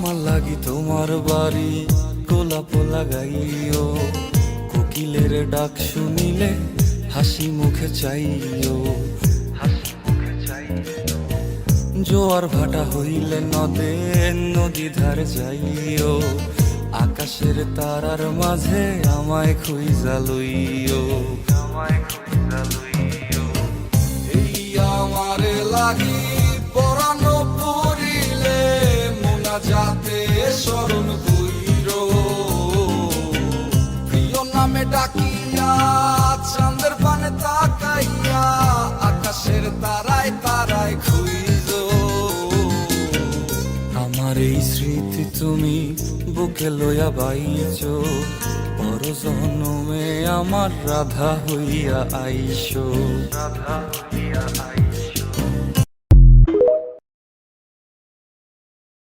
আমার লাগি তোমার বাড়ি গোলাপ লাগাইও, কোকিলের ডাক শুনিলে হাসি মুখে চাইও, জোয়ার ভাটা হইলে নদে নদী ধারে যাইও, আকাশের তারার মাঝে আমায় খুঁজা লইও, এই আমারে লাগি পরানো পড়িলে মোনা যাতে স্মরণ কইরো, প্রিয় নামে ডাকিয়া চাঁদের পানে তাকাইয়া আকাশের তারায় তারায় খুঁজো। আমার এই স্মৃতি তুমি বুকে লইয়া বাইছো, পর জন্মে আমার রাধা হইয়া আইসো, রাধা হইয়া আইসো।